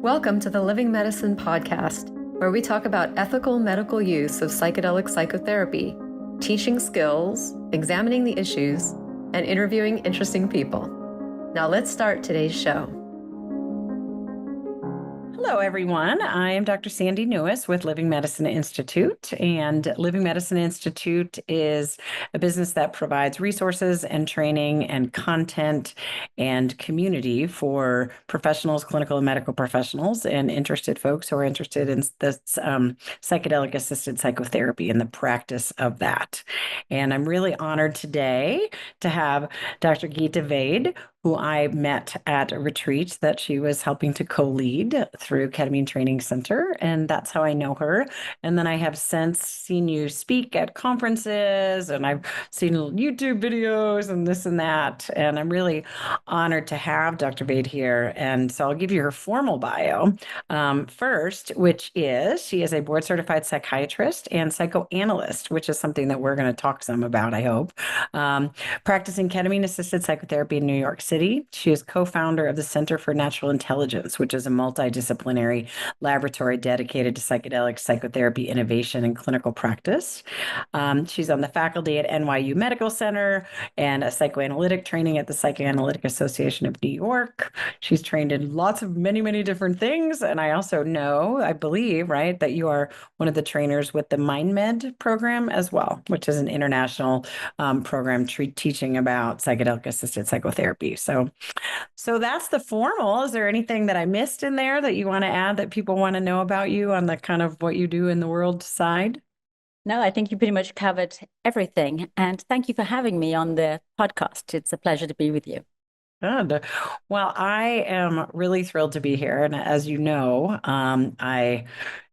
Welcome to the Living Medicine podcast, where we talk about ethical medical use of psychedelic psychotherapy, teaching skills, examining the issues, and interviewing interesting people. Now let's start today's show. Hello, everyone. I am Dr. Sandy Newis with Living Medicine Institute, and Living Medicine Institute is a business that provides resources and training and content and community for professionals, clinical and medical professionals, and interested folks who are interested in this psychedelic-assisted psychotherapy and the practice of that. And I'm really honored today to have Dr. Gita Vaid, who I met at a retreat that she was helping to co-lead through Ketamine Training Center, and that's how I know her. And then I have since seen you speak at conferences, and I've seen little YouTube videos and this and that, and I'm really honored to have Dr. Vaid here. And so I'll give you her formal bio first, which is she is a board-certified psychiatrist and psychoanalyst, which is something that we're going to talk some about, I hope. Practicing ketamine-assisted psychotherapy in New York City. She is co-founder of the Center for Natural Intelligence, which is a multidisciplinary laboratory dedicated to psychedelic psychotherapy innovation and clinical practice. She's on the faculty at NYU Medical Center and a psychoanalytic training at the Psychedelic Association of New York. She's trained in lots of many different things. And I also know, I believe, right, that you are one of the trainers with the MindMed program as well, which is an international program teaching about psychedelic assisted psychotherapy. So that's the formal. Is there anything that I missed in there that you want to add that people want to know about you on the kind of what you do in the world side? No, I think you pretty much covered everything. And thank you for having me on the podcast. It's a pleasure to be with you. Good. Well, I am really thrilled to be here. And as you know, I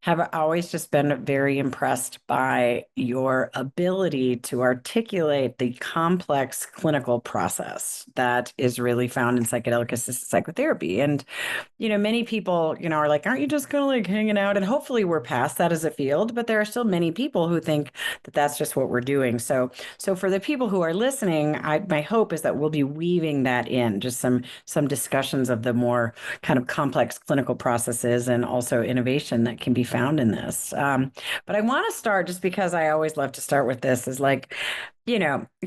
have always just been very impressed by your ability to articulate the complex clinical process that is really found in psychedelic assisted psychotherapy. And, many people, are like, aren't you just kind of like hanging out? And hopefully we're past that as a field, but there are still many people who think that that's just what we're doing. So for the people who are listening, my hope is that we'll be weaving that in, just some discussions of the more kind of complex clinical processes and also innovation that can be found in this. But I want to start, just because I always love to start with this, is like,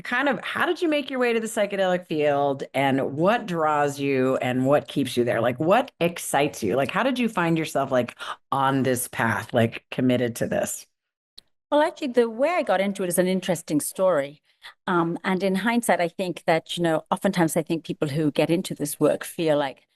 kind of how did you make your way to the psychedelic field, and what draws you and what keeps you there? Like, what excites you? Like, how did you find yourself like on this path, like committed to this? Well, actually, the way I got into it is an interesting story. And in hindsight, I think that, oftentimes I think people who get into this work feel like,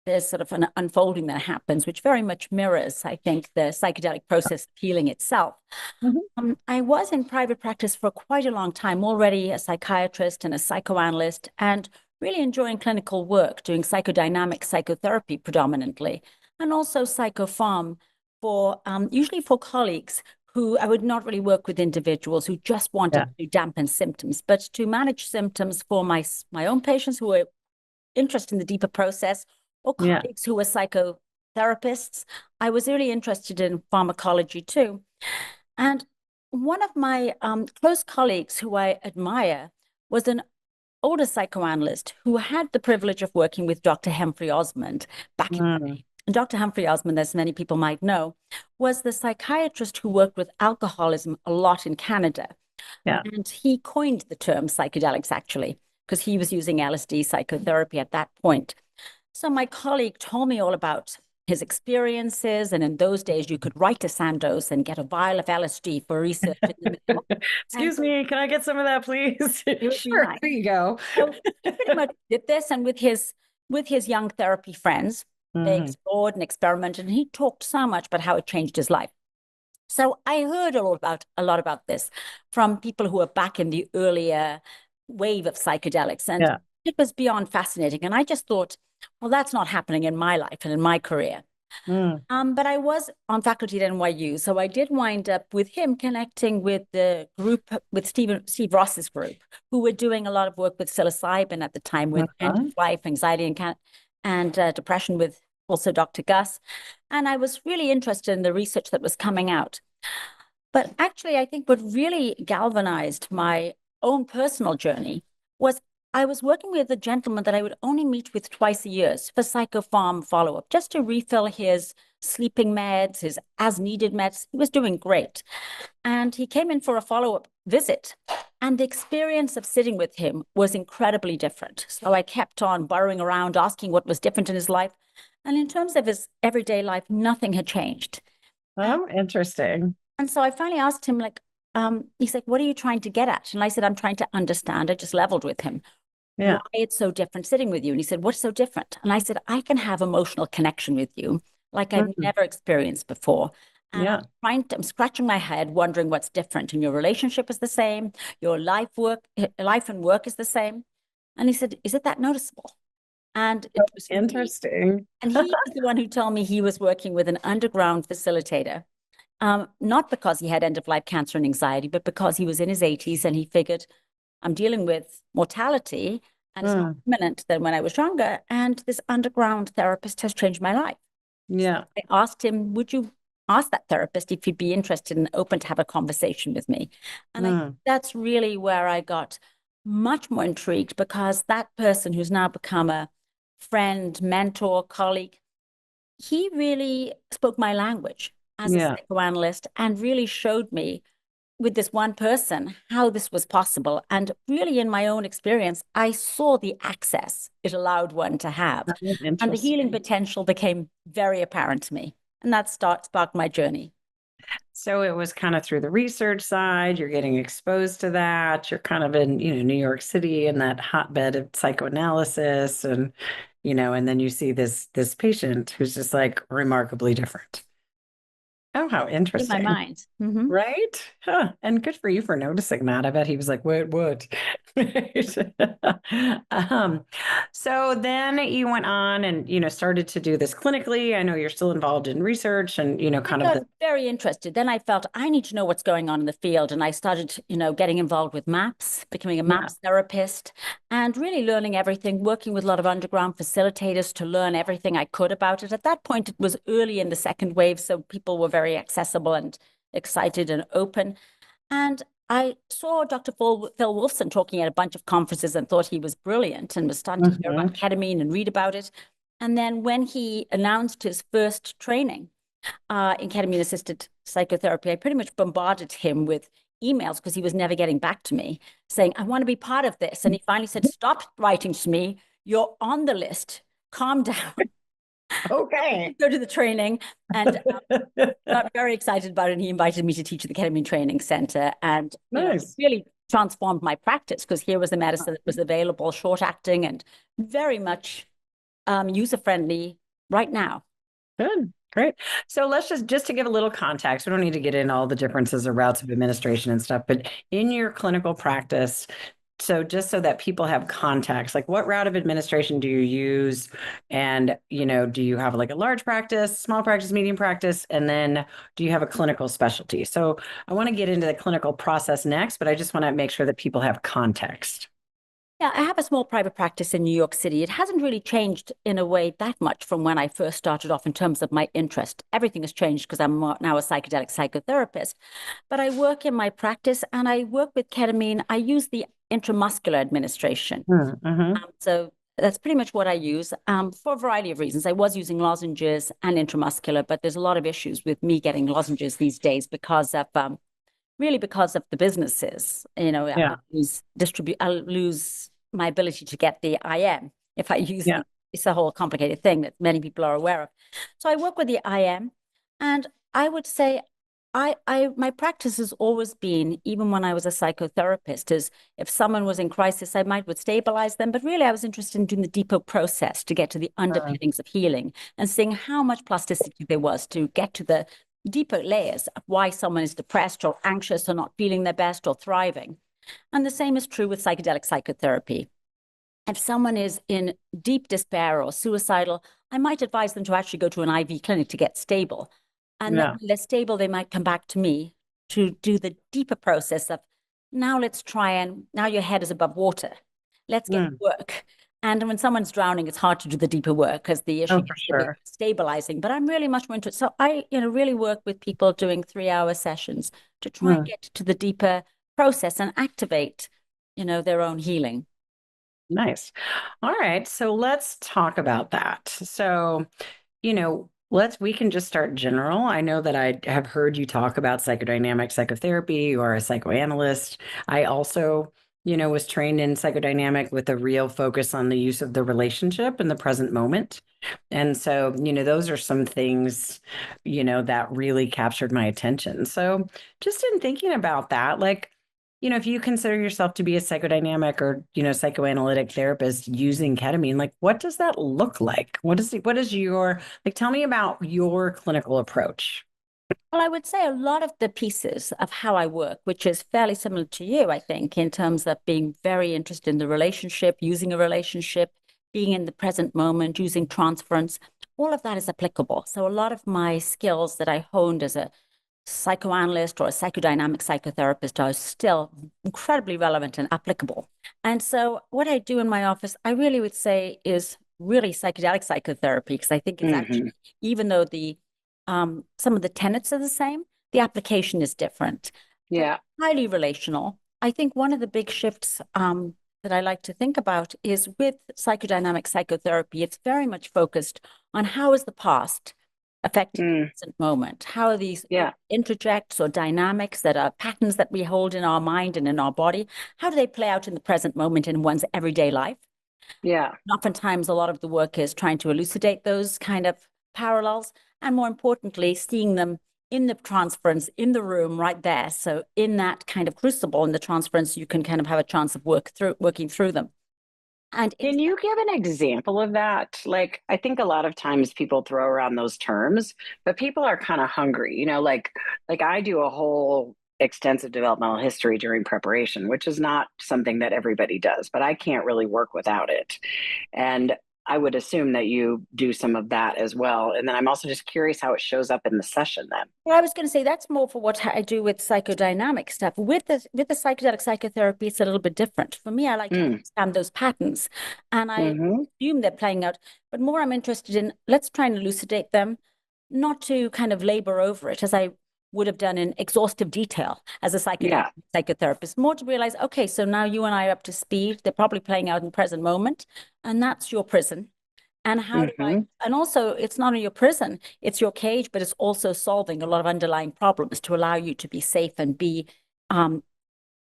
there's sort of an unfolding that happens, which very much mirrors, I think, the psychedelic process of healing itself. Mm-hmm. I was in private practice for quite a long time, already a psychiatrist and a psychoanalyst, and really enjoying clinical work, doing psychodynamic psychotherapy predominantly, and also psychopharm for usually for colleagues who I would not really work with individuals who just wanted to dampen symptoms, but to manage symptoms for my own patients who were interested in the deeper process, or colleagues who were psychotherapists. I was really interested in pharmacology too. And one of my close colleagues who I admire was an older psychoanalyst who had the privilege of working with Dr. Humphrey Osmond back in the day. And Dr. Humphrey Osmond, as many people might know, was the psychiatrist who worked with alcoholism a lot in Canada. Yeah. And he coined the term psychedelics, actually, because he was using LSD psychotherapy at that point. So my colleague told me all about his experiences. And in those days, you could write to Sandoz and get a vial of LSD for research in the middle. Excuse me, can I get some of that, please? Sure, nice. There you go. So he pretty much did this, and with his young therapy friends, they explored and experimented, and he talked so much about how it changed his life. So I heard a lot about this from people who were back in the earlier wave of psychedelics, and it was beyond fascinating. And I just thought, well, that's not happening in my life and in my career. But I was on faculty at NYU, so I did wind up with him connecting with the group, with Steve Ross's group, who were doing a lot of work with psilocybin at the time, with end of life anxiety and depression, with also Dr. Gus. And I was really interested in the research that was coming out. But actually, I think what really galvanized my own personal journey was I was working with a gentleman that I would only meet with twice a year for psychopharm follow-up, just to refill his sleeping meds, his as-needed meds. He was doing great. And he came in for a follow-up visit. And the experience of sitting with him was incredibly different. So I kept on burrowing around, asking what was different in his life. And in terms of his everyday life, nothing had changed. Oh, interesting. And so I finally asked him, like, he's like, what are you trying to get at? And I said, I'm trying to understand. I just leveled with him. Yeah. Why it's so different sitting with you. And he said, what's so different? And I said, I can have emotional connection with you like I've never experienced before. And Yeah. I'm scratching my head, wondering what's different. And your relationship is the same. Your life and work is the same. And he said, is it that noticeable? And it was interesting. And he was the one who told me he was working with an underground facilitator. Not because he had end-of-life cancer and anxiety, but because he was in his 80s and he figured, I'm dealing with mortality and it's more imminent than when I was younger. And this underground therapist has changed my life. Yeah. So I asked him, would you ask that therapist if he'd be interested and open to have a conversation with me? And I think that's really where I got much more intrigued, because that person who's now become a friend, mentor, colleague, he really spoke my language as a psychoanalyst and really showed me with this one person how this was possible. And really, in my own experience, I saw the access it allowed one to have. And the healing potential became very apparent to me. And that sparked my journey. So it was kind of through the research side, you're getting exposed to that. You're kind of in, New York City and that hotbed of psychoanalysis, and, and then you see this patient who's just like remarkably different. Oh, how interesting. In my mind. Mm-hmm. Right? Huh. And good for you for noticing that. I bet he was like, wait, what? So then you went on and, started to do this clinically. I know you're still involved in research and, kind of very interested. Then I felt I need to know what's going on in the field. And I started, getting involved with MAPS, becoming a MAPS therapist, and really learning everything, working with a lot of underground facilitators to learn everything I could about it. At that point, it was early in the second wave, so people were very accessible and excited and open. And I saw Dr. Phil Wolfson talking at a bunch of conferences and thought he was brilliant, and was starting to hear about ketamine and read about it. And then when he announced his first training in ketamine-assisted psychotherapy, I pretty much bombarded him with emails because he was never getting back to me saying, I want to be part of this. And he finally said, stop writing to me. You're on the list. Calm down. Okay. Go to the training, and got very excited about it. And he invited me to teach at the Ketamine Training Center, and it really transformed my practice, because here was the medicine that was available, short acting and very much user-friendly right now. Good. Great. So let's just to give a little context, we don't need to get in all the differences or routes of administration and stuff, but in your clinical practice, so just so that people have context, like what route of administration do you use? And, do you have like a large practice, small practice, medium practice? And then do you have a clinical specialty? So I want to get into the clinical process next, but I just want to make sure that people have context. Yeah, I have a small private practice in New York City. It hasn't really changed in a way that much from when I first started off in terms of my interest. Everything has changed because I'm now a psychedelic psychotherapist. But I work in my practice and I work with ketamine. I use the intramuscular administration. So that's pretty much what I use for a variety of reasons. I was using lozenges and intramuscular, but there's a lot of issues with me getting lozenges these days because of the businesses. I'll lose my ability to get the IM if I use them. It's a whole complicated thing that many people are aware of. So I work with the IM, and I would say my practice has always been, even when I was a psychotherapist, is if someone was in crisis, I would stabilize them. But really, I was interested in doing the deeper process to get to the underpinnings of healing and seeing how much plasticity there was to get to the deeper layers of why someone is depressed or anxious or not feeling their best or thriving. And the same is true with psychedelic psychotherapy. If someone is in deep despair or suicidal, I might advise them to actually go to an IV clinic to get stable. And then when they're stable, they might come back to me to do the deeper process of, now your head is above water. Let's get work. And when someone's drowning, it's hard to do the deeper work because the issue is stabilizing. But I'm really much more into it. So I, really work with people doing 3-hour sessions to try and get to the deeper process and activate, their own healing. Nice. All right. So let's talk about that. So, we can just start general. I know that I have heard you talk about psychodynamic psychotherapy or a psychoanalyst. I also, was trained in psychodynamic with a real focus on the use of the relationship in the present moment. And so, those are some things, that really captured my attention. So just in thinking about that, like, if you consider yourself to be a psychodynamic or, psychoanalytic therapist using ketamine, like what does that look like? What is your, like, tell me about your clinical approach. Well, I would say a lot of the pieces of how I work, which is fairly similar to you, I think, in terms of being very interested in the relationship, using a relationship, being in the present moment, using transference, all of that is applicable. So a lot of my skills that I honed as a psychoanalyst or a psychodynamic psychotherapist are still incredibly relevant and applicable. And so what I do in my office, I really would say is really psychedelic psychotherapy, because I think it's actually, even though the some of the tenets are the same, the application is different. Yeah. Highly relational. I think one of the big shifts that I like to think about is with psychodynamic psychotherapy, it's very much focused on how is the past affecting the present moment? How are these interjects or dynamics that are patterns that we hold in our mind and in our body? How do they play out in the present moment in one's everyday life? Yeah. And oftentimes, a lot of the work is trying to elucidate those kind of parallels, and more importantly, seeing them in the transference in the room right there. So in that kind of crucible in the transference, you can kind of have a chance of working through them. And Can you give an example of that? Like, I think a lot of times people throw around those terms, but people are kind of hungry, like I do a whole extensive developmental history during preparation, which is not something that everybody does, but I can't really work without it. And I would assume that you do some of that as well. And then I'm also just curious how it shows up in the session then. Well, I was going to say that's more for what I do with psychodynamic stuff. With the psychedelic psychotherapy, it's a little bit different. For me, I like to understand those patterns, and I assume they're playing out. But more, I'm interested in let's try and elucidate them, not to kind of labor over it as I would have done in exhaustive detail as a psychotherapist. More to realize, okay, so now you and I are up to speed. They're probably playing out in the present moment, and that's your prison. And how do I, and also it's not only your prison, it's your cage, but it's also solving a lot of underlying problems to allow you to be safe and be in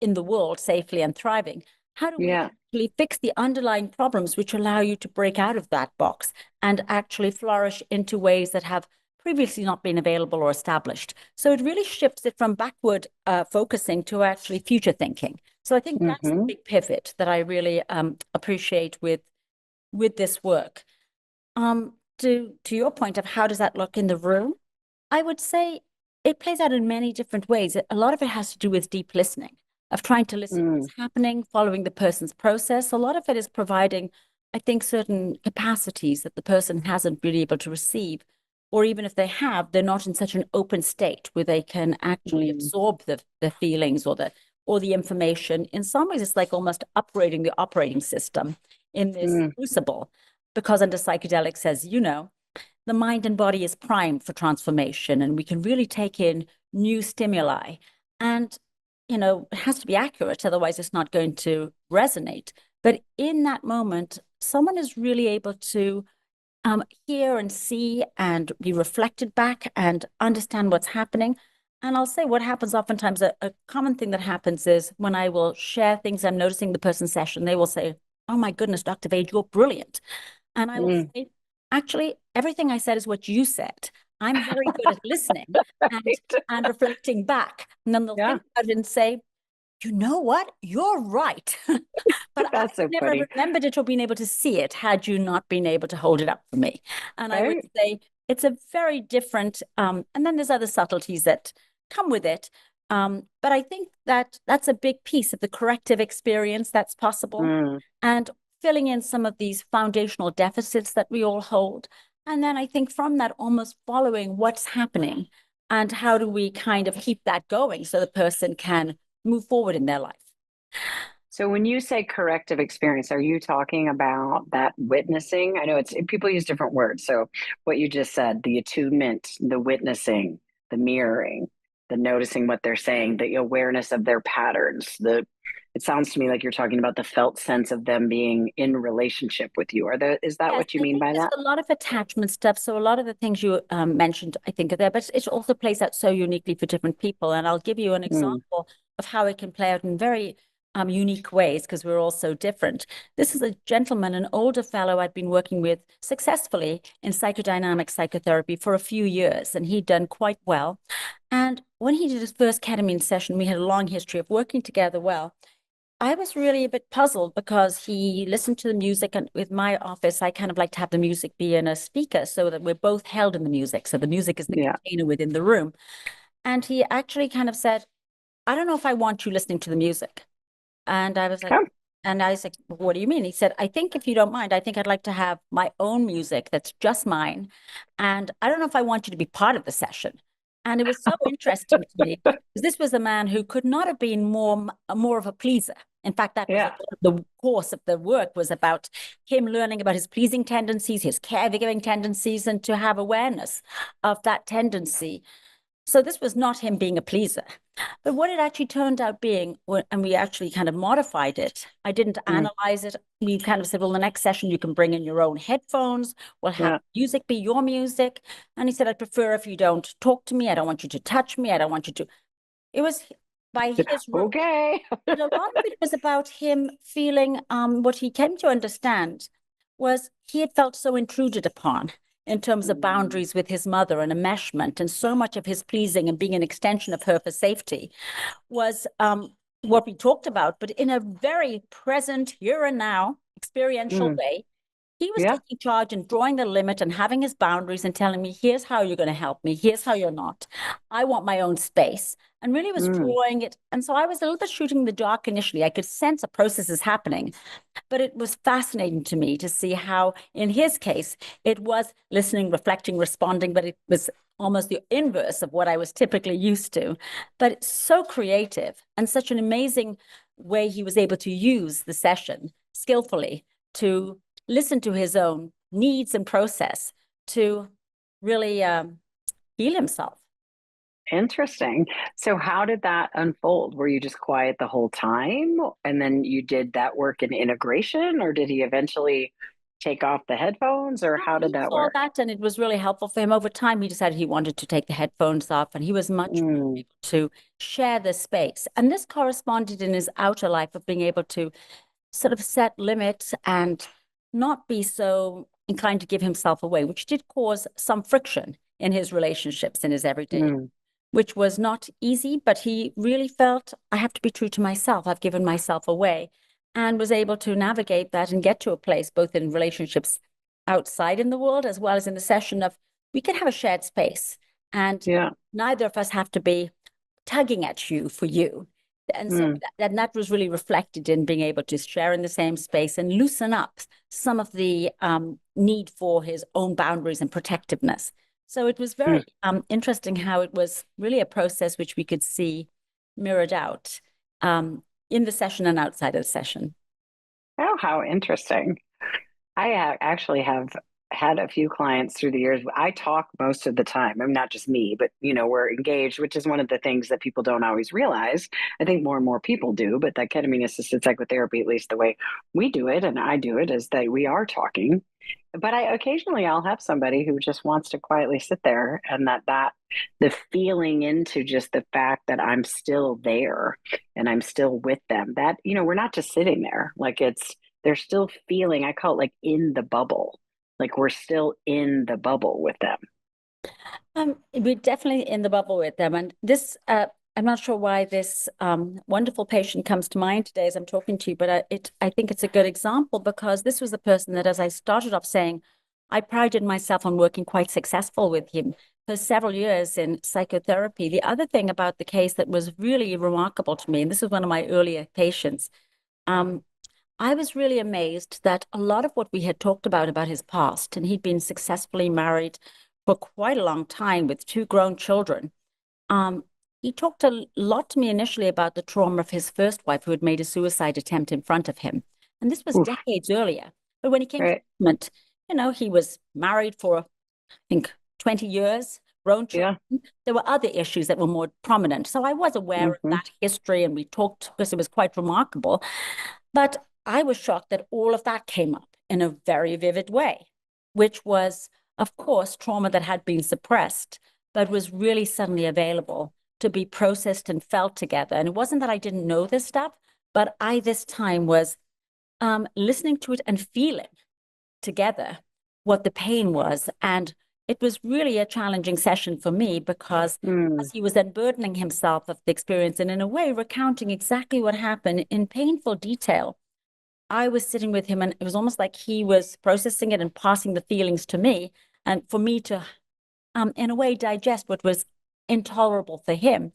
the world safely and thriving. How do we actually fix the underlying problems which allow you to break out of that box and actually flourish into ways that have previously not been available or established? So it really shifts it from backward focusing to actually future thinking. So I think that's the big pivot that I really appreciate with this work. To your point of how does that look in the room, I would say it plays out in many different ways. A lot of it has to do with deep listening, of trying to listen to what's happening, following the person's process. A lot of it is providing, I think, certain capacities that the person hasn't been able to receive, or even if they have, they're not in such an open state where they can actually absorb the feelings or the information. In some ways, it's like almost upgrading the operating system in this crucible. Because under psychedelics, as you know, the mind and body is primed for transformation, and we can really take in new stimuli. And, it has to be accurate, otherwise it's not going to resonate. But in that moment, someone is really able to hear and see and be reflected back and understand what's happening. And I'll say what happens oftentimes, a common thing that happens is when I will share things I'm noticing the person's session, they will say, "Oh my goodness, Dr. Vaid, you're brilliant." And I will say, actually, everything I said is what you said. I'm very good at listening and reflecting back. And then they'll think about it and say, "You know what? You're right." But That's I never remembered it or been able to see it had you not been able to hold it up for me. And I would say it's a very different, and then there's other subtleties that come with it. But I think that that's a big piece of the corrective experience that's possible. And filling in some of these foundational deficits that we all hold. And then I think from that, almost following what's happening and how do we kind of keep that going so the person can move forward in their life. So when you say corrective experience, are you talking about that witnessing? I know people use different words. So what you just said, the attunement, the witnessing, the mirroring, the noticing what they're saying, the awareness of their patterns, the it sounds to me like you're talking about the felt sense of them being in relationship with you. Is that Yes, what you I mean think by there's that? a lot of attachment stuff. So a lot of the things you mentioned, I think, are there, but it also plays out so uniquely for different people. And I'll give you an Mm, example of how it can play out in very unique ways because we're all so different. This is a gentleman, an older fellow I'd been working with successfully in psychodynamic psychotherapy for a few years, and he'd done quite well. And when he did his first ketamine session, we had a long history of working together well. I was really a bit puzzled because he listened to the music, and with my office, I kind of like to have the music be in a speaker so that we're both held in the music. So the music is the yeah. container within the room. And he actually kind of said, I don't know if I want you listening to the music. And I was like, Oh, and I was like, what do you mean? He said, I think if you don't mind, I think I'd like to have my own music that's just mine. And I don't know if I want you to be part of the session. And it was so interesting to me because this was a man who could not have been more of a pleaser. In fact, that was yeah. the course of the work was about him learning about his pleasing tendencies, his caregiving tendencies, and to have awareness of that tendency. So this was not him being a pleaser. But what it actually turned out being, and we actually kind of modified it, I didn't Mm, analyze it. We kind of said, well, the next session you can bring in your own headphones. We'll have yeah. music be your music. And he said, I'd prefer if you don't talk to me. I don't want you to touch me. I don't want you to. It was by his, Okay. but a lot of it was about him feeling what he came to understand was he had felt so intruded upon in terms of Mm, boundaries with his mother and enmeshment, and so much of his pleasing and being an extension of her for safety was what we talked about, but in a very present here and now experiential mm, way. He was yeah. taking charge and drawing the limit and having his boundaries and telling me, here's how you're going to help me. Here's how you're not. I want my own space. And really was Mm, drawing it. And so I was a little bit shooting in the dark initially. I could sense a process is happening, but it was fascinating to me to see how, in his case, it was listening, reflecting, responding, but it was almost the inverse of what I was typically used to. But it's so creative and such an amazing way he was able to use the session skillfully to listen to his own needs and process to really heal himself. interesting. So how did that unfold? Were you just quiet the whole time and then you did that work in integration, or did he eventually take off the headphones, or how did He that saw work? that and it was really helpful for him. Over time, he decided he wanted to take the headphones off and he was much more Mm, able to share the space. And this corresponded in his outer life of being able to sort of set limits and not be so inclined to give himself away, which did cause some friction in his relationships in his everyday, mm, which was not easy, but he really felt I have to be true to myself. I've given myself away and was able to navigate that and get to a place both in relationships outside in the world as well as in the session of we can have a shared space and yeah. neither of us have to be tugging at you for you. And so Mm, that was really reflected in being able to share in the same space and loosen up some of the need for his own boundaries and protectiveness. So it was mm. very interesting how it was really a process which we could see mirrored out in the session and outside of the session. Oh, how interesting. Actually have had a few clients through the years. I talk most of the time. I'm not just me, but we're engaged, which is one of the things that people don't always realize. I think more and more people do, but that ketamine assisted psychotherapy, at least the way we do it and I do it, is that we are talking. But I occasionally I'll have somebody who just wants to quietly sit there, and that the feeling into just the fact that I'm still there and I'm still with them, that we're not just sitting there, like they're still feeling, I call it like in the bubble, like we're still in the bubble with them. We're definitely in the bubble with them. And this, I'm not sure why this wonderful patient comes to mind today as I'm talking to you, but I think it's a good example because this was the person that, as I started off saying, I prided myself on working quite successful with him for several years in psychotherapy. The other thing about the case that was really remarkable to me, and this was one of my earlier patients, um, I was really amazed that a lot of what we had talked about his past, and he'd been successfully married for quite a long time with two grown children. Um, he talked a lot to me initially about the trauma of his first wife who had made a suicide attempt in front of him. And this was Oof, decades earlier. But when he came to right. treatment, he was married for, I think, 20 years, grown Yeah. children, there were other issues that were more prominent. So I was aware of that history, and we talked because it was quite remarkable. But I was shocked that all of that came up in a very vivid way, which was, of course, trauma that had been suppressed, but was really suddenly available to be processed and felt together. And it wasn't that I didn't know this stuff, but I this time was listening to it and feeling together what the pain was. And it was really a challenging session for me because as he was then burdening himself of the experience and in a way recounting exactly what happened in painful detail, I was sitting with him and it was almost like he was processing it and passing the feelings to me, and for me to, in a way, digest what was intolerable for him.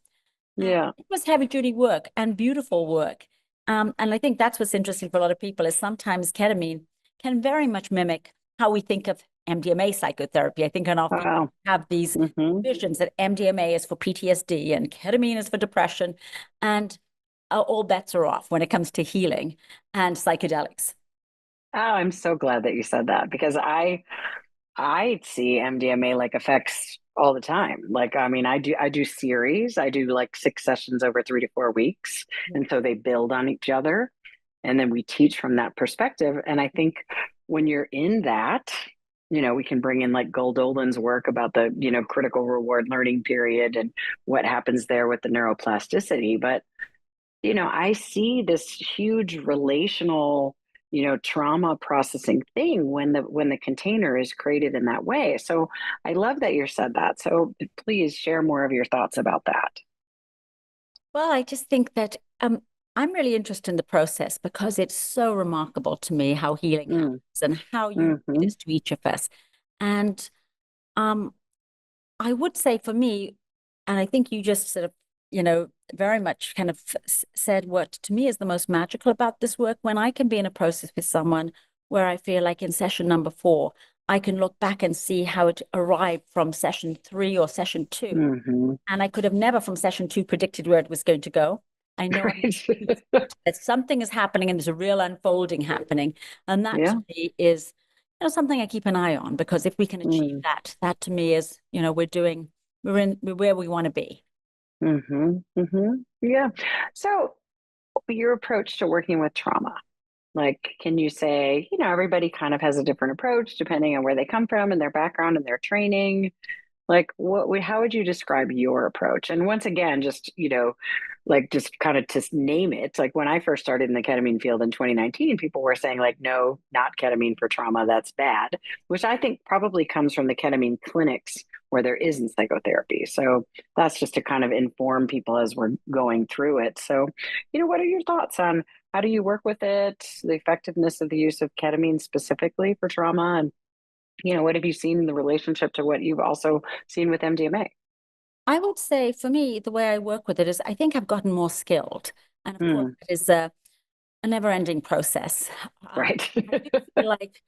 Yeah. It was heavy duty work and beautiful work. And I think that's what's interesting for a lot of people is sometimes ketamine can very much mimic how we think of MDMA psychotherapy. I think enough people have these visions that MDMA is for PTSD and ketamine is for depression, and all bets are off when it comes to healing and psychedelics. Oh, I'm so glad that you said that because I see MDMA like effects all the time. Like, I mean, I do series. I do like 6 sessions over 3 to 4 weeks. And so they build on each other. And then we teach from that perspective. And I think when you're in that, we can bring in like Goldolan's work about the, critical reward learning period and what happens there with the neuroplasticity. But, I see this huge relational trauma processing thing when the container is created in that way. So I love that you said that. So please share more of your thoughts about that. Well, I just think that I'm really interested in the process because it's so remarkable to me how healing happens and how unique it is to each of us. And I would say for me, and I think you just sort of, very much kind of said what to me is the most magical about this work, when I can be in a process with someone where I feel like in session number 4, I can look back and see how it arrived from session 3 or session 2. And I could have never from session 2 predicted where it was going to go. I know that something is happening and there's a real unfolding happening. And that to me is, something I keep an eye on, because if we can achieve that to me is, we're where we want to be. Yeah. So your approach to working with trauma, like, can you say, everybody kind of has a different approach depending on where they come from and their background and their training. Like, how would you describe your approach? And once again, just, like, just kind of to name it, like when I first started in the ketamine field in 2019, people were saying like, no, not ketamine for trauma, that's bad, which I think probably comes from the ketamine clinics where there isn't psychotherapy. So that's just to kind of inform people as we're going through it. So, what are your thoughts on how do you work with it, the effectiveness of the use of ketamine specifically for trauma, and what have you seen in the relationship to what you've also seen with MDMA? I would say for me, the way I work with it is I think I've gotten more skilled. And of course, it is a never-ending process. Right. I do feel like,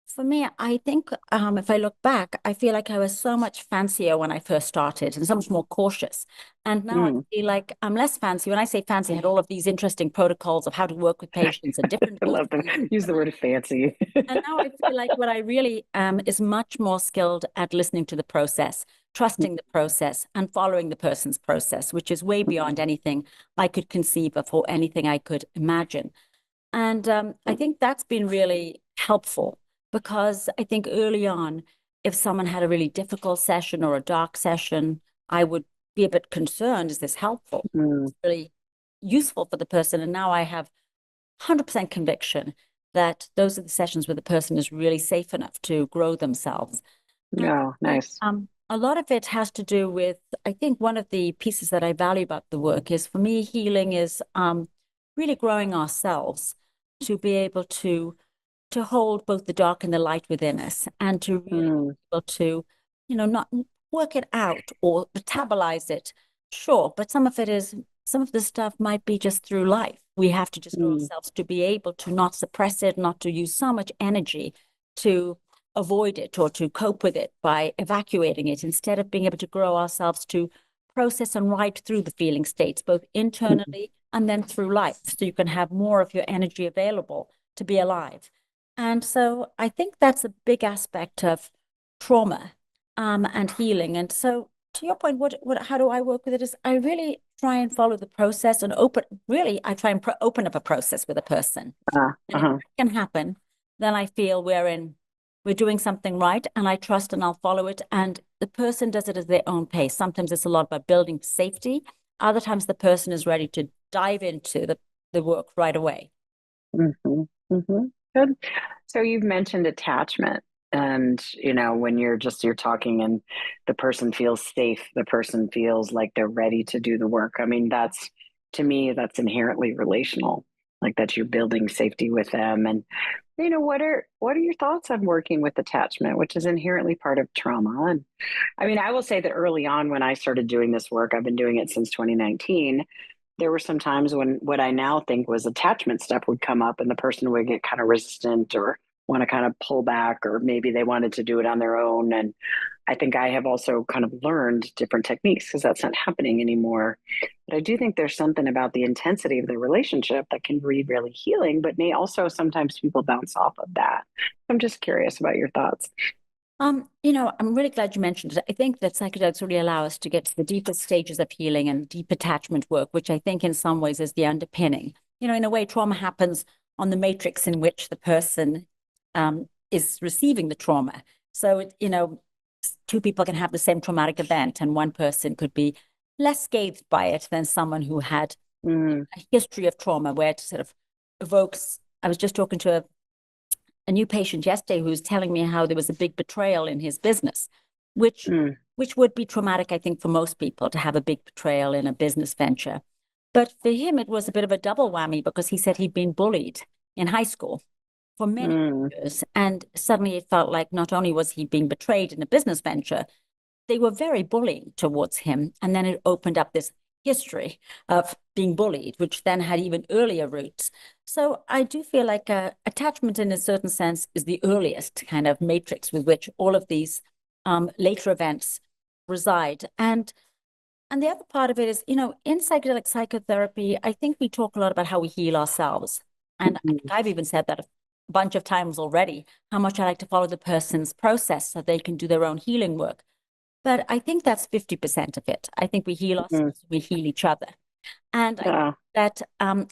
for me, I think if I look back, I feel like I was so much fancier when I first started and so much more cautious. And now I feel like I'm less fancy. When I say fancy, I had all of these interesting protocols of how to work with patients and different. I love them. Use the word fancy. And now I feel like what I really am is much more skilled at listening to the process, trusting the process, and following the person's process, which is way beyond anything I could conceive of or anything I could imagine. And I think that's been really helpful, because I think early on, if someone had a really difficult session or a dark session, I would be a bit concerned, is this helpful? It's really useful for the person. And now I have 100% conviction that those are the sessions where the person is really safe enough to grow themselves. Yeah, nice. A lot of it has to do with, I think one of the pieces that I value about the work is, for me, healing is really growing ourselves to be able to hold both the dark and the light within us, and to really be able to, not work it out or metabolize it. Sure, but some of the stuff might be just through life. We have to just grow ourselves to be able to not suppress it, not to use so much energy to avoid it or to cope with it by evacuating it, instead of being able to grow ourselves to process and ride through the feeling states, both internally and then through life, so you can have more of your energy available to be alive. And so I think that's a big aspect of trauma and healing. And so to your point, how do I work with it is I really try and follow the process and I try and open up a process with a person. And if Uh-huh. that can happen, then I feel we're doing something right, and I trust and I'll follow it. And the person does it at their own pace. Sometimes it's a lot about building safety. Other times the person is ready to dive into the work right away. Mm-hmm. Mm-hmm. Good. So you've mentioned attachment, and when you're talking and the person feels safe, the person feels like they're ready to do the work. I mean, to me, that's inherently relational, like that you're building safety with them. And what are your thoughts on working with attachment, which is inherently part of trauma? And I mean, I will say that early on when I started doing this work, I've been doing it since 2019. There were some times when what I now think was attachment stuff would come up and the person would get kind of resistant or want to kind of pull back, or maybe they wanted to do it on their own. And I think I have also kind of learned different techniques because that's not happening anymore. But I do think there's something about the intensity of the relationship that can be really healing, but may also sometimes people bounce off of that. I'm just curious about your thoughts. I'm really glad you mentioned it. I think that psychedelics really allow us to get to the deepest stages of healing and deep attachment work, which I think in some ways is the underpinning. In a way, trauma happens on the matrix in which the person is receiving the trauma. So, two people can have the same traumatic event, and one person could be less scathed by it than someone who had Mm, a history of trauma where it sort of evokes. I was just talking to a new patient yesterday who was telling me how there was a big betrayal in his business, which mm, which would be traumatic, I think, for most people to have a big betrayal in a business venture. But for him, it was a bit of a double whammy because he said he'd been bullied in high school for many mm, years. And suddenly it felt like not only was he being betrayed in a business venture, they were very bullying towards him. And then it opened up this history of being bullied, which then had even earlier roots. So I do feel like attachment, in a certain sense, is the earliest kind of matrix with which all of these later events reside. And the other part of it is, in psychedelic psychotherapy, I think we talk a lot about how we heal ourselves. And I think mm, I've even said that a bunch of times already, how much I like to follow the person's process so they can do their own healing work. But I think that's 50% of it. I think we heal mm. ourselves, we heal each other. And I think Yeah. that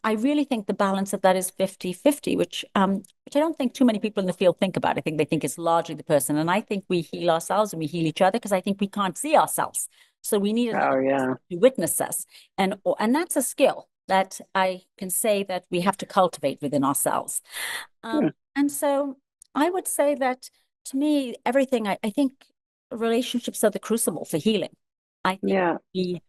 I really think the balance of that is 50-50, which I don't think too many people in the field think about. I think they think it's largely the person. And I think we heal ourselves and we heal each other because I think we can't see ourselves. So we need Oh, another person yeah. to witness us. And that's a skill that I can say that we have to cultivate within ourselves. Mm, And so I would say that to me, everything, I think relationships are the crucible for healing. I think yeah. we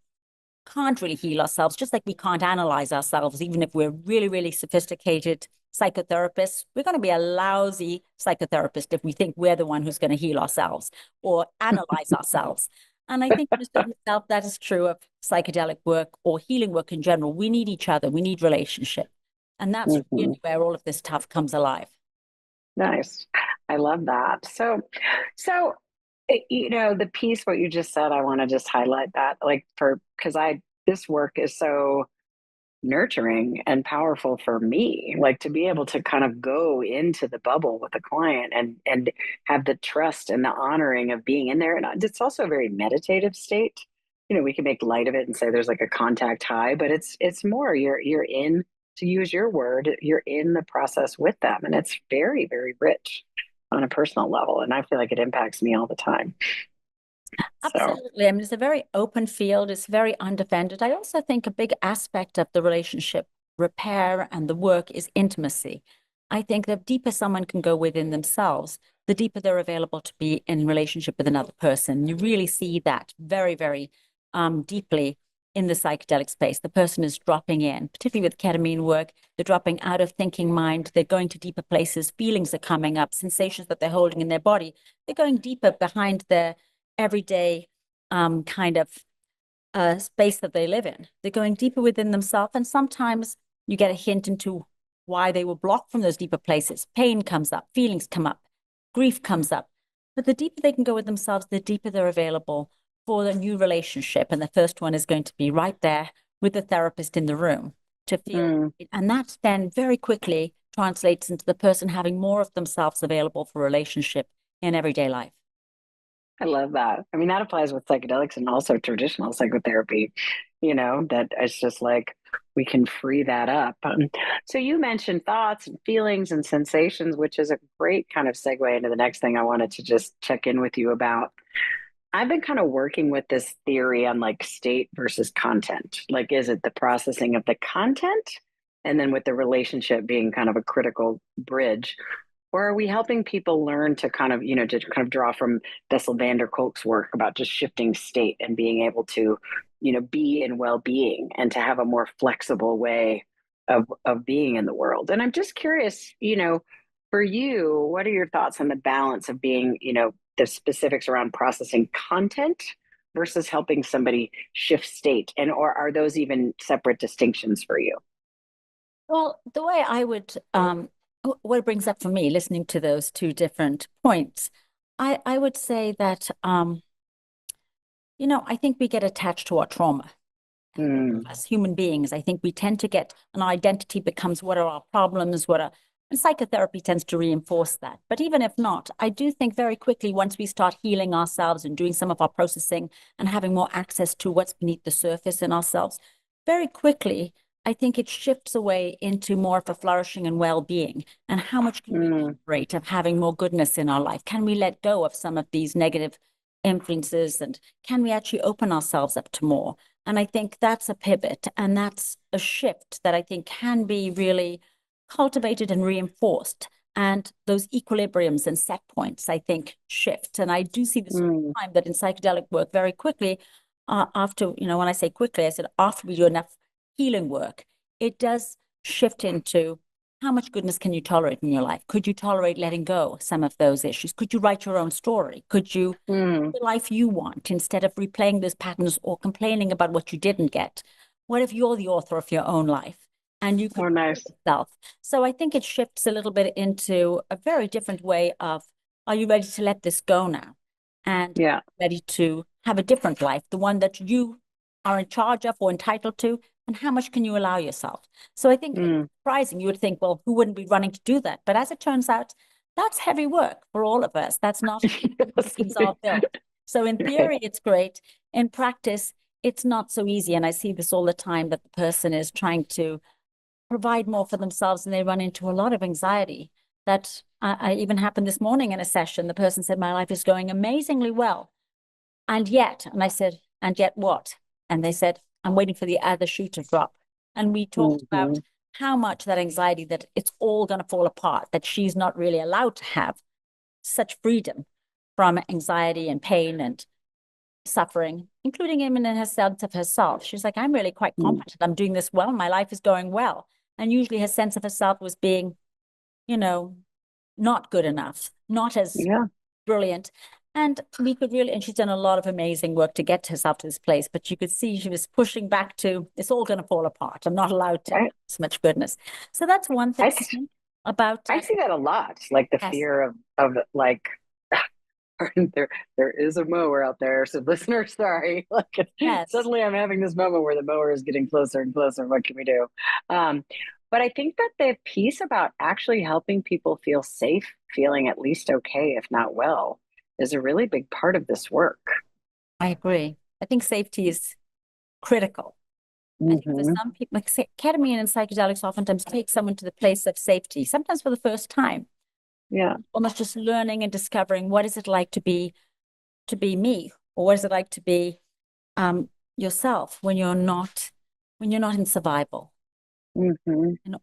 can't really heal ourselves, just like we can't analyze ourselves, even if we're really, really sophisticated psychotherapists. We're going to be a lousy psychotherapist if we think we're the one who's going to heal ourselves or analyze ourselves. And I think in a certain self, that is true of psychedelic work or healing work in general. We need each other. We need relationship. And that's Mhm. really where all of this stuff comes alive. Nice. I love that. So, the piece, what you just said, I want to just highlight that, like, because this work is so nurturing and powerful for me, like to be able to kind of go into the bubble with a client and have the trust and the honoring of being in there. And it's also a very meditative state. We can make light of it and say there's like a contact high, but it's more you're in, to use your word, you're in the process with them. And it's very, very rich on a personal level. And I feel like it impacts me all the time. So, Absolutely. I mean, it's a very open field. It's very undefended. I also think a big aspect of the relationship repair and the work is intimacy. I think the deeper someone can go within themselves, the deeper they're available to be in relationship with another person. You really see that very, very deeply in the psychedelic space. The person is dropping in, particularly with ketamine work. They're dropping out of thinking mind. They're going to deeper places. Feelings are coming up, sensations that they're holding in their body. They're going deeper behind their everyday kind of space that they live in. They're going deeper within themselves. And sometimes you get a hint into why they were blocked from those deeper places. Pain comes up, feelings come up, grief comes up. But the deeper they can go with themselves, the deeper they're available for a new relationship. And the first one is going to be right there with the therapist in the room to feel. mm, And that then very quickly translates into the person having more of themselves available for relationship in everyday life. I love that. I mean, that applies with psychedelics and also traditional psychotherapy, that it's just like we can free that up. So you mentioned thoughts and feelings and sensations, which is a great kind of segue into the next thing I wanted to just check in with you about. I've been kind of working with this theory on like state versus content. Like, is it the processing of the content? And then with the relationship being kind of a critical bridge, or are we helping people learn to kind of, to kind of draw from Bessel van der Kolk's work about just shifting state and being able to, be in well-being and to have a more flexible way of being in the world? And I'm just curious, for you, what are your thoughts on the balance of being, the specifics around processing content versus helping somebody shift state? And or are those even separate distinctions for you? Well, the way I would, what it brings up for me, listening to those two different points, I would say that, I think we get attached to our trauma. As human beings, I think we tend to get an identity becomes what are our problems, and psychotherapy tends to reinforce that. But even if not, I do think very quickly, once we start healing ourselves and doing some of our processing and having more access to what's beneath the surface in ourselves, very quickly, I think it shifts away into more of a flourishing and well-being. And how much can we operate of having more goodness in our life? Can we let go of some of these negative influences, and can we actually open ourselves up to more? And I think that's a pivot, and that's a shift that I think can be really cultivated and reinforced. And those equilibriums and set points, I think, shift. And I do see this all the time, that in psychedelic work, very quickly, after, when I say quickly, I said after we do enough healing work, it does shift into how much goodness can you tolerate in your life? Could you tolerate letting go of some of those issues? Could you write your own story? Could you live the life you want instead of replaying those patterns or complaining about what you didn't get? What if you're the author of your own life and you could nice. yourself? So I think it shifts a little bit into a very different way of, are you ready to let this go now? And ready to have a different life, the one that you are in charge of or entitled to, and how much can you allow yourself? So I think it's surprising. You would think, well, who wouldn't be running to do that? But as it turns out, that's heavy work for all of us. That's not things are built. So in theory, it's great. In practice, it's not so easy. And I see this all the time, that the person is trying to provide more for themselves and they run into a lot of anxiety. That I even happened this morning in a session. The person said, my life is going amazingly well. And I said, and yet what? And they said, I'm waiting for the other shoe to drop. And we talked about how much that anxiety, that it's all going to fall apart, that she's not really allowed to have such freedom from anxiety and pain and suffering, including even in her sense of herself. She's like, I'm really quite competent. I'm doing this well. My life is going well. And usually her sense of herself was being, not good enough, not as brilliant. And we could really, and she's done a lot of amazing work to get herself to this place, but you could see she was pushing back to, it's all going to fall apart. I'm not allowed to have so much goodness. So that's one thing about. I see that a lot, like the fear of like, there is a mower out there. So listeners, sorry. Like suddenly I'm having this moment where the mower is getting closer and closer. What can we do? But I think that the piece about actually helping people feel safe, feeling at least okay, if not well, is a really big part of this work. I agree. I think safety is critical. I think for some people, like ketamine and psychedelics oftentimes take someone to the place of safety, sometimes for the first time. Yeah. Almost just learning and discovering what is it like to be me, or what is it like to be yourself when you're not in survival. And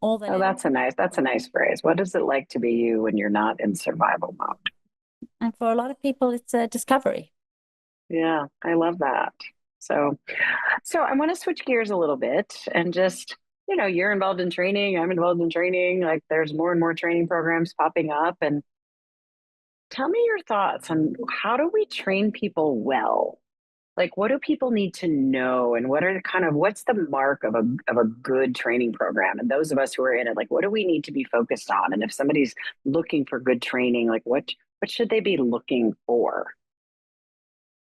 all that. Oh, that's a nice phrase. What is it like to be you when you're not in survival mode? And for a lot of people, it's a discovery. Yeah, I love that. So I want to switch gears a little bit and just, you're involved in training. I'm involved in training. Like there's more and more training programs popping up. And tell me your thoughts on, how do we train people well? Like, what do people need to know? And what's the mark of a good training program? And those of us who are in it, like, what do we need to be focused on? And if somebody's looking for good training, like what should they be looking for?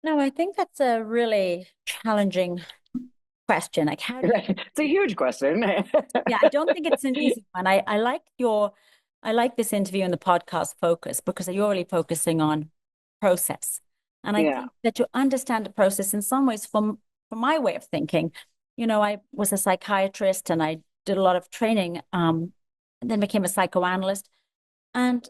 No, I think that's a really challenging question. Like, how do you... It's a huge question. Yeah, I don't think it's an easy one. I like this interview and the podcast focus, because you're really focusing on process. And I think that to understand the process in some ways, from my way of thinking, I was a psychiatrist and I did a lot of training, and then became a psychoanalyst. And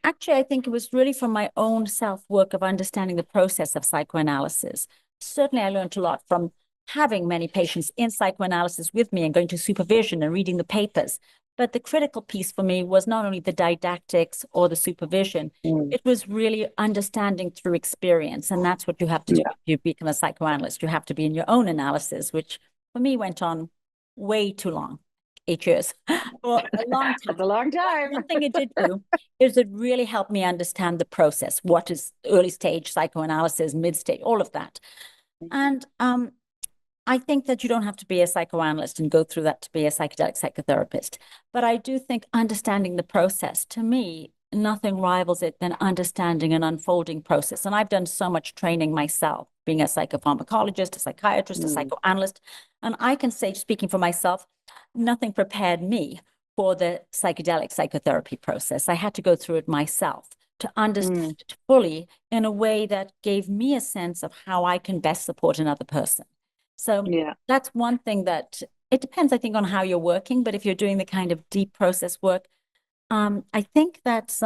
actually, I think it was really from my own self-work of understanding the process of psychoanalysis. Certainly, I learned a lot from having many patients in psychoanalysis with me and going to supervision and reading the papers. But the critical piece for me was not only the didactics or the supervision, it was really understanding through experience. And that's what you have to do if you become a psychoanalyst. You have to be in your own analysis, which for me went on way too long. 8 years for a long time. That's a long time. One thing it did do is it really helped me understand the process. What is early stage psychoanalysis, mid stage, all of that. And I think that you don't have to be a psychoanalyst and go through that to be a psychedelic psychotherapist. But I do think understanding the process, to me, nothing rivals it than understanding an unfolding process. And I've done so much training myself, being a psychopharmacologist, a psychiatrist, a psychoanalyst. And I can say, speaking for myself, nothing prepared me for the psychedelic psychotherapy process. I had to go through it myself to understand it fully in a way that gave me a sense of how I can best support another person. So that's one thing that it depends, I think, on how you're working. But if you're doing the kind of deep process work, I think that's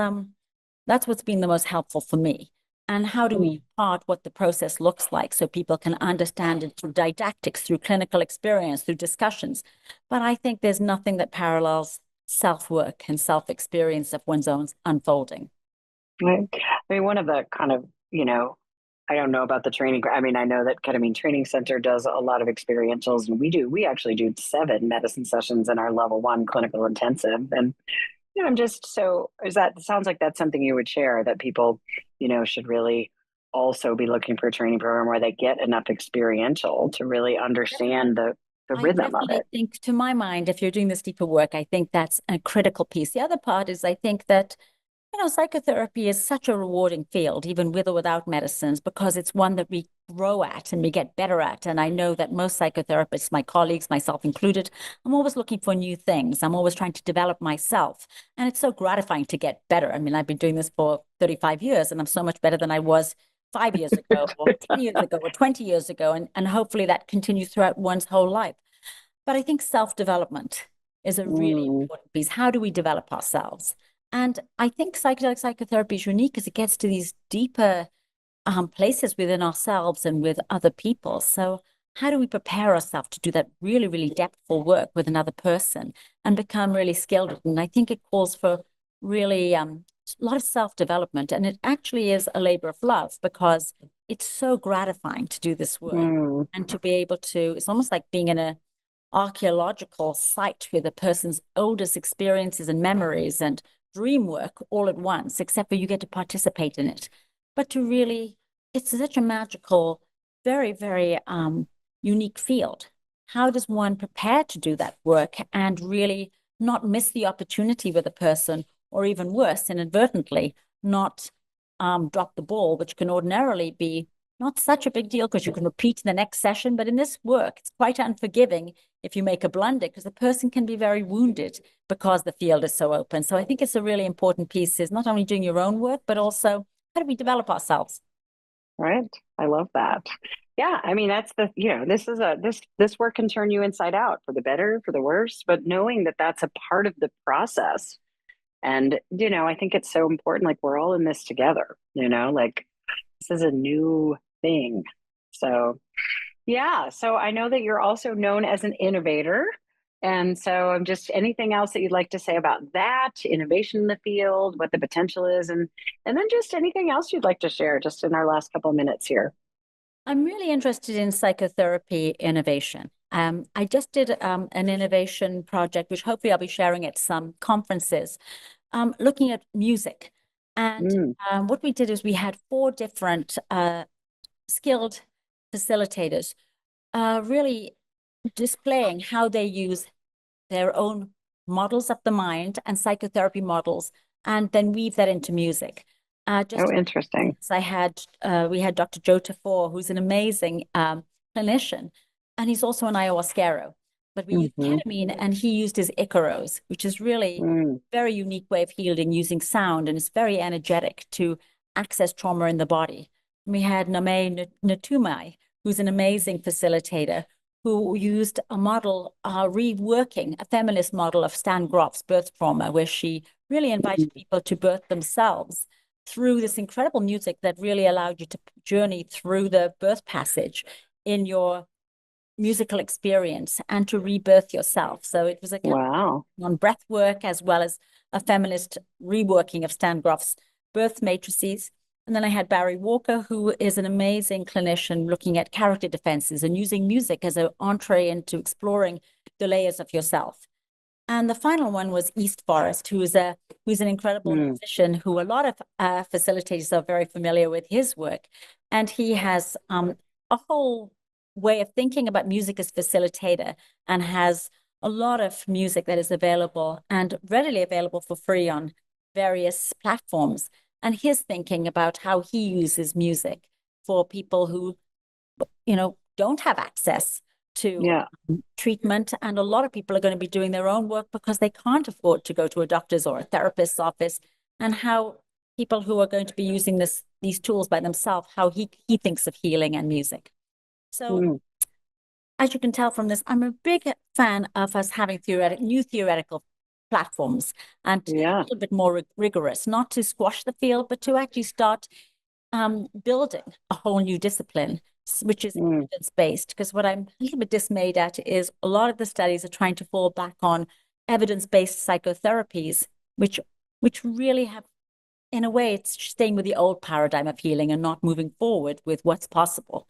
what's been the most helpful for me. And how do we impart what the process looks like so people can understand it through didactics, through clinical experience, through discussions. But I think there's nothing that parallels self-work and self-experience of one's own unfolding. Right. I mean, one of the kind of, I don't know about the training. I mean, I know that Ketamine Training Center does a lot of experientials, and we actually do 7 medicine sessions in our level 1 clinical intensive. And I'm just sounds like that's something you would share, that people, should really also be looking for a training program where they get enough experiential to really understand the rhythm of it. I think, to my mind, if you're doing this deeper work, I think that's a critical piece. The other part is I think that psychotherapy is such a rewarding field, even with or without medicines, because it's one that we grow at and we get better at. And I know that most psychotherapists, my colleagues, myself included, I'm always looking for new things. I'm always trying to develop myself. And it's so gratifying to get better. I mean, I've been doing this for 35 years and I'm so much better than I was 5 years ago or 10 years ago or 20 years ago. And hopefully that continues throughout one's whole life. But I think self-development is a really important piece. How do we develop ourselves? And I think psychedelic psychotherapy is unique because it gets to these deeper places within ourselves and with other people. So how do we prepare ourselves to do that really, really depthful work with another person and become really skilled? And I think it calls for really a lot of self-development. And it actually is a labor of love because it's so gratifying to do this work and to be able to, it's almost like being in an archaeological site with a person's oldest experiences and memories and dream work all at once, except for you get to participate in it. But to really, it's such a magical, very, very unique field. How does one prepare to do that work and really not miss the opportunity with a person, or even worse, inadvertently, not drop the ball, which can ordinarily be not such a big deal because you can repeat in the next session. But in this work, it's quite unforgiving if you make a blunder because the person can be very wounded because the field is so open. So I think it's a really important piece, is not only doing your own work, but also how do we develop ourselves? Right. I love that. Yeah. I mean, that's this work can turn you inside out, for the better, for the worse, but knowing that that's a part of the process. And, I think it's so important. Like, we're all in this together, like this is a new thing. So, yeah. So I know that you're also known as an innovator. And so just anything else that you'd like to say about that, innovation in the field, what the potential is, and then just anything else you'd like to share just in our last couple of minutes here. I'm really interested in psychotherapy innovation. I just did an innovation project, which hopefully I'll be sharing at some conferences, looking at music. And what we did is we had 4 different skilled facilitators really displaying how they use their own models of the mind and psychotherapy models, and then weave that into music. Interesting. So we had Dr. Joe Tafor, who's an amazing clinician, and he's also an ayahuasquero. But we used ketamine, and he used his Icaros, which is really a very unique way of healing using sound, and it's very energetic to access trauma in the body. We had Name Natumai, who's an amazing facilitator, who used a model, reworking a feminist model of Stan Grof's birth trauma, where she really invited people to birth themselves through this incredible music that really allowed you to journey through the birth passage in your musical experience and to rebirth yourself. So it was a Wow. on breath work as well as a feminist reworking of Stan Grof's birth matrices. And then I had Barry Walker, who is an amazing clinician looking at character defenses and using music as an entree into exploring the layers of yourself. And the final one was East Forest, who's an incredible musician who a lot of facilitators are very familiar with his work. And he has a whole way of thinking about music as facilitator, and has a lot of music that is available and readily available for free on various platforms. And his thinking about how he uses music for people who, don't have access to treatment. And a lot of people are going to be doing their own work because they can't afford to go to a doctor's or a therapist's office, and how people who are going to be using these tools by themselves, how he thinks of healing and music. So as you can tell from this, I'm a big fan of us having new theoretical platforms and to be a little bit more rigorous, not to squash the field, but to actually start building a whole new discipline, which is evidence-based. Because what I'm a little bit dismayed at is a lot of the studies are trying to fall back on evidence-based psychotherapies, which really have, in a way, it's staying with the old paradigm of healing and not moving forward with what's possible.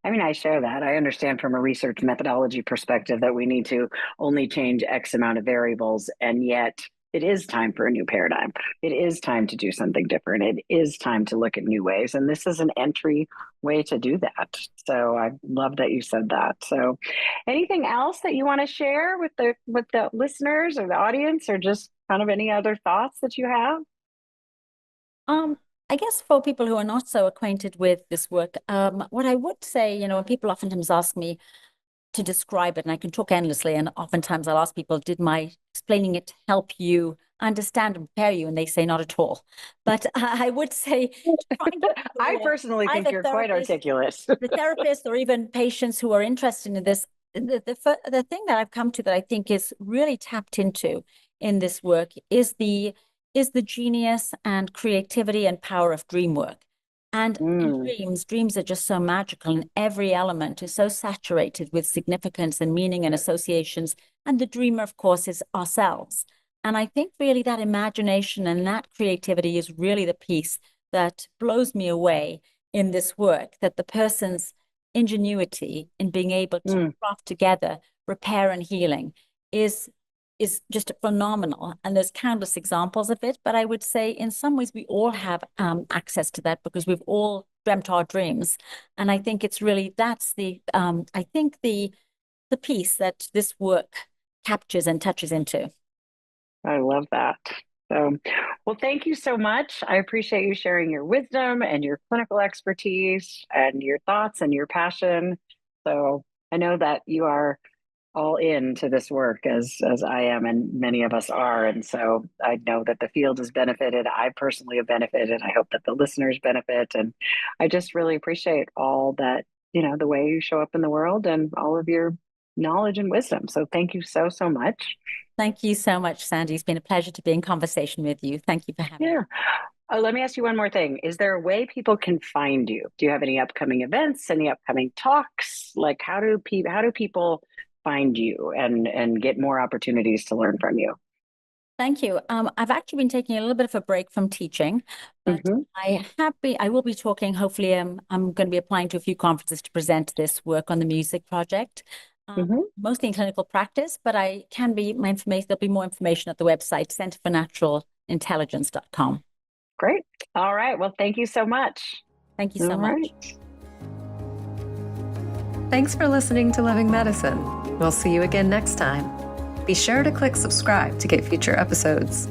I mean, I share that. I understand from a research methodology perspective that we need to only change X amount of variables, and yet it is time for a new paradigm. It is time to do something different. It is time to look at new ways, and this is an entry way to do that. So I love that you said that. So anything else that you want to share with the listeners or the audience, or just kind of any other thoughts that you have? I guess for people who are not so acquainted with this work, what I would say, when people oftentimes ask me to describe it, and I can talk endlessly, and oftentimes I'll ask people, did my explaining it help you understand and prepare you? And they say not at all. But I would say, I personally think you're quite articulate. The therapists or even patients who are interested in this, the thing that I've come to that I think is really tapped into in this work is the genius and creativity and power of dream work. And in dreams are just so magical, and every element is so saturated with significance and meaning and associations. And the dreamer, of course, is ourselves. And I think really that imagination and that creativity is really the piece that blows me away in this work, that the person's ingenuity in being able to craft together repair and healing is just phenomenal. And there's countless examples of it. But I would say in some ways we all have access to that because we've all dreamt our dreams. And I think it's really, that's the piece that this work captures and touches into. I love that. So, well, thank you so much. I appreciate you sharing your wisdom and your clinical expertise and your thoughts and your passion. So I know that you are all into this work as I am, and many of us are. And so I know that the field has benefited. I personally have benefited. I hope that the listeners benefit. And I just really appreciate all that, the way you show up in the world and all of your knowledge and wisdom. So thank you so, so much. Thank you so much, Sandy. It's been a pleasure to be in conversation with you. Thank you for having me. Let me ask you one more thing. Is there a way people can find you? Do you have any upcoming events, any upcoming talks? Like how do people find you and get more opportunities to learn from you? Thank you. I've actually been taking a little bit of a break from teaching, but I will be talking, hopefully I'm going to be applying to a few conferences to present this work on the music project. Mostly in clinical practice, but there'll be more information at the website, centerfornaturalalintelligence.com. Great. All right. Well, thank you so much. Thank you so much. Thanks for listening to Living Medicine. We'll see you again next time. Be sure to click subscribe to get future episodes.